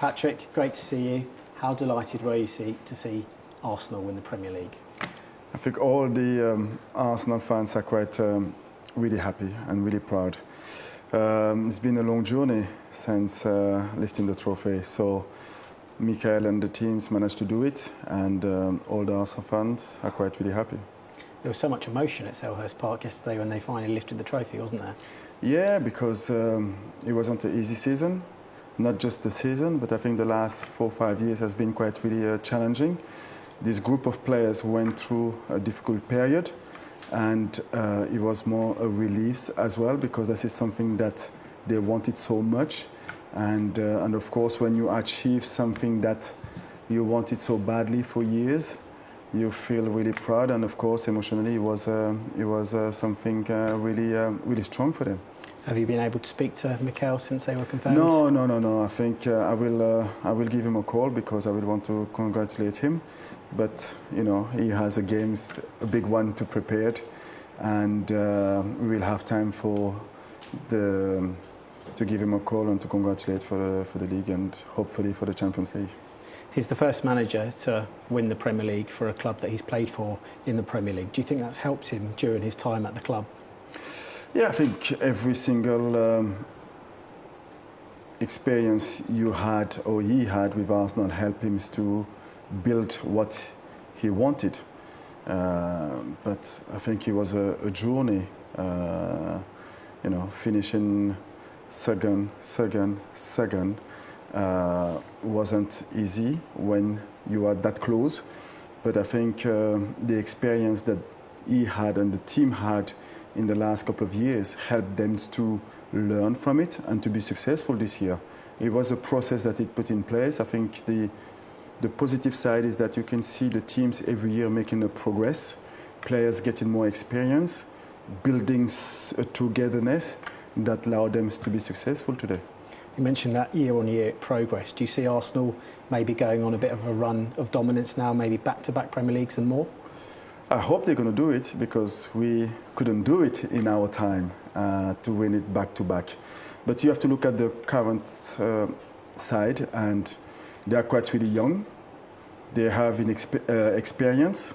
Patrick, great to see you. How delighted were you to see Arsenal win the Premier League? I think all the Arsenal fans are quite really happy and really proud. It's been a long journey since lifting the trophy, so Michael and the teams managed to do it, and all the Arsenal fans are quite really happy. There was so much emotion at Selhurst Park yesterday when they finally lifted the trophy, wasn't there? Yeah, because it wasn't an easy season. Not just the season, but I think the last 4 or 5 years has been quite really challenging. This group of players went through a difficult period, and it was more a relief as well, because this is something that they wanted so much, and of course when you achieve something that you wanted so badly for years, you feel really proud, and of course emotionally it was something really strong for them. Have you been able to speak to Mikel since they were confirmed? No. I think I will give him a call, because I will want to congratulate him. But you know, he has a big one to prepare, and we will have time to give him a call and to congratulate for the league and hopefully for the Champions League. He's the first manager to win the Premier League for a club that he's played for in the Premier League. Do you think that's helped him during his time at the club? Yeah, I think every single experience you had or he had with Arsenal helped him to build what he wanted. But I think it was a journey, finishing second wasn't easy when you are that close. But I think the experience that he had and the team had in the last couple of years helped them to learn from it and to be successful this year. It was a process that it put in place. I think the positive side is that you can see the teams every year making a progress, players getting more experience, building a togetherness that allowed them to be successful today. You mentioned that year-on-year progress. Do you see Arsenal maybe going on a bit of a run of dominance now, maybe back-to-back Premier Leagues and more? I hope they're going to do it, because we couldn't do it in our time to win it back-to-back. But you have to look at the current side, and they are quite really young. They have experience,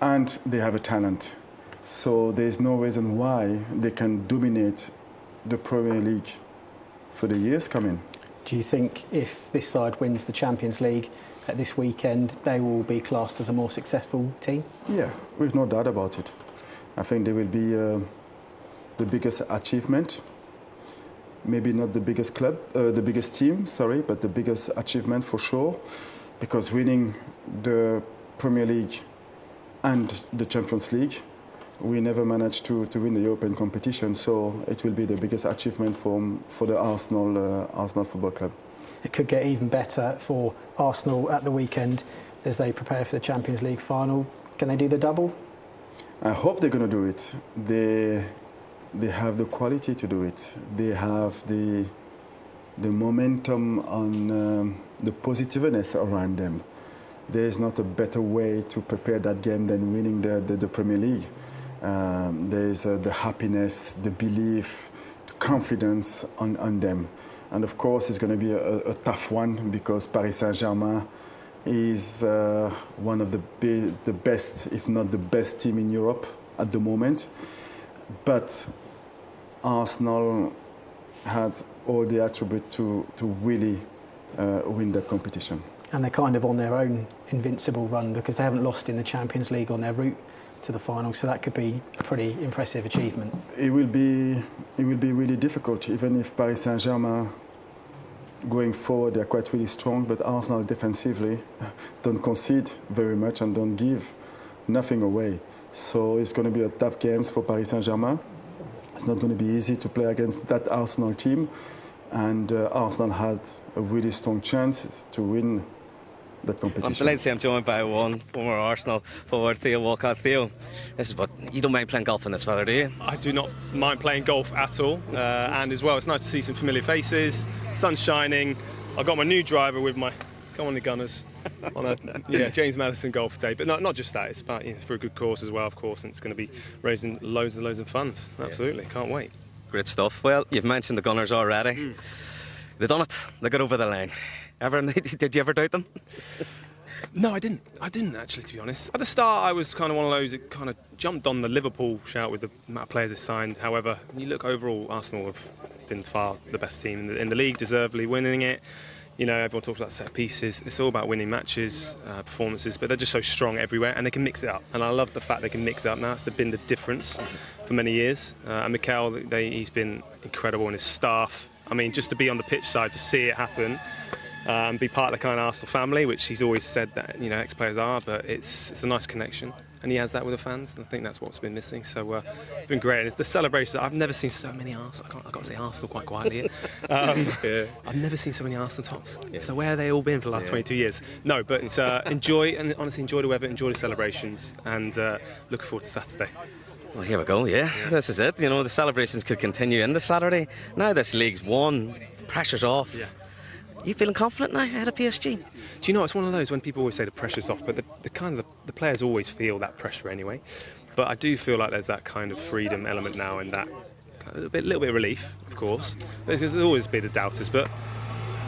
and they have a talent. So there's no reason why they can dominate the Premier League for the years coming. Do you think if this side wins the Champions League at this weekend, they will be classed as a more successful team? Yeah, with no doubt about it. I think they will be the biggest achievement. Maybe not the biggest club, the biggest team, sorry, but the biggest achievement for sure. Because winning the Premier League and the Champions League, we never managed to win the European competition, so it will be the biggest achievement for the Arsenal Football Club. It could get even better for Arsenal at the weekend as they prepare for the Champions League final. Can they do the double? I hope they're going to do it. They have the quality to do it. They have the momentum on the positiveness around them. There's not a better way to prepare that game than winning the Premier League. There's the happiness, the belief, the confidence on them. And of course, it's going to be a tough one, because Paris Saint-Germain is one of the best, if not the best team in Europe at the moment. But Arsenal had all the attributes to really win that competition. And they're kind of on their own invincible run, because they haven't lost in the Champions League on their route to the final, so that could be a pretty impressive achievement. It will be really difficult, even if Paris Saint-Germain going forward they're quite really strong, but Arsenal defensively don't concede very much and don't give nothing away. So it's going to be a tough game for Paris Saint-Germain. It's not going to be easy to play against that Arsenal team, and Arsenal had a really strong chance to win that competition. I'm delighted to say I'm joined by one former Arsenal forward, Theo Walcott. Theo, this is what you don't mind playing golf in this weather, do you? I do not mind playing golf at all, and as well, it's nice to see some familiar faces. Sun's shining. I got my new driver with my, come on the Gunners, on a James Madison golf day. But not just that. It's about for a good cause as well, of course, and it's going to be raising loads and loads of funds. Absolutely, can't wait. Great stuff. Well, you've mentioned the Gunners already. They done it. They got over the line. Did you ever doubt them? No, I didn't. I didn't actually, to be honest. At the start, I was kind of one of those that kind of jumped on the Liverpool shout with the amount of players they signed. However, when you look overall, Arsenal have been far the best team in the league, deservedly winning it. You know, everyone talks about set pieces. It's all about winning matches, performances, but they're just so strong everywhere, and they can mix it up. And I love the fact they can mix it up now. It's been the difference for many years. And Mikel, he's been incredible, and his staff. I mean, just to be on the pitch side, to see it happen, and be part of the kind of Arsenal family, which he's always said that, you know, ex-players are, but it's a nice connection. And he has that with the fans, and I think that's what's been missing. So it's been great. And the celebrations, I've never seen so many Arsenal. I've got to say Arsenal quite quietly here. I've never seen so many Arsenal tops. Yeah. So where have they all been for the last 22 years? No, but it's enjoy, and honestly enjoy the weather, enjoy the celebrations, and looking forward to Saturday. Well, here we go, yeah. This is it. You know, the celebrations could continue in the Saturday. Now this league's won, the pressure's off. Yeah. You feeling confident now ahead of PSG? Do you know, it's one of those when people always say the pressure's off, but the players always feel that pressure anyway. But I do feel like there's that kind of freedom element now, and that little bit of relief, of course. There's always been the doubters, but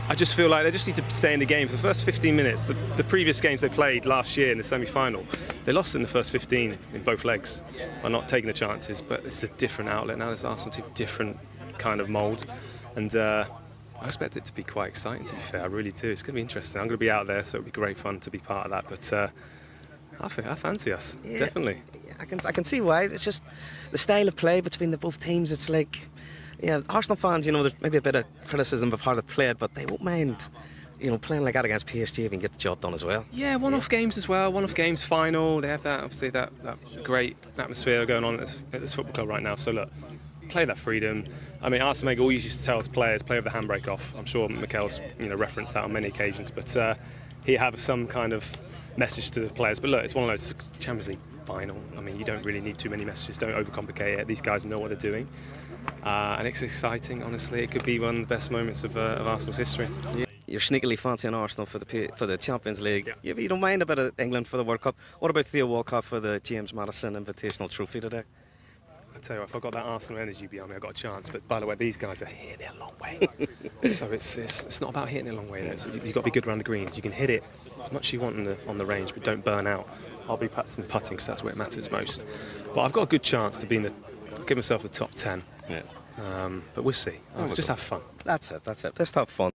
I just feel like they just need to stay in the game for the first 15 minutes. The previous games they played last year in the semi-final, they lost in the first 15 in both legs by not taking the chances. But it's a different outlet now. This Arsenal team, different kind of mould, and I expect it to be quite exciting, to be fair. I really do. It's going to be interesting. I'm going to be out there, so it'll be great fun to be part of that. But I fancy us, definitely. Yeah, I can see why. It's just the style of play between the both teams. It's like, yeah, Arsenal fans, you know, there's maybe a bit of criticism of how they played, but they won't mind, you know, playing like that against PSG if you can get the job done as well. Yeah, one-off games as well. One-off games, final. They have that, obviously, that great atmosphere going on at this football club right now. So look, play that freedom. I mean, Arsene Wenger always used to tell his players, play with the handbrake off. I'm sure Mikel's, you know, referenced that on many occasions, but he have some kind of message to the players. But look, it's one of those Champions League final. I mean, you don't really need too many messages. Don't overcomplicate it. These guys know what they're doing, and it's exciting. Honestly, it could be one of the best moments of Arsenal's history. Yeah. You're sneakily fancying Arsenal for the Champions League. Yeah. You don't mind a bit of England for the World Cup. What about Theo Walcott for the James Maddison Invitational Trophy today? I tell you what, if I got that Arsenal energy behind me, I got a chance. But by the way, these guys are hitting it a long way. So it's not about hitting it a long way. You've got to be good around the greens. You can hit it as much as you want on the range, but don't burn out. I'll be practicing putting because that's where it matters most. But I've got a good chance to be give myself the top 10. Yeah. But we'll see. Just have fun. That's it. Just have fun.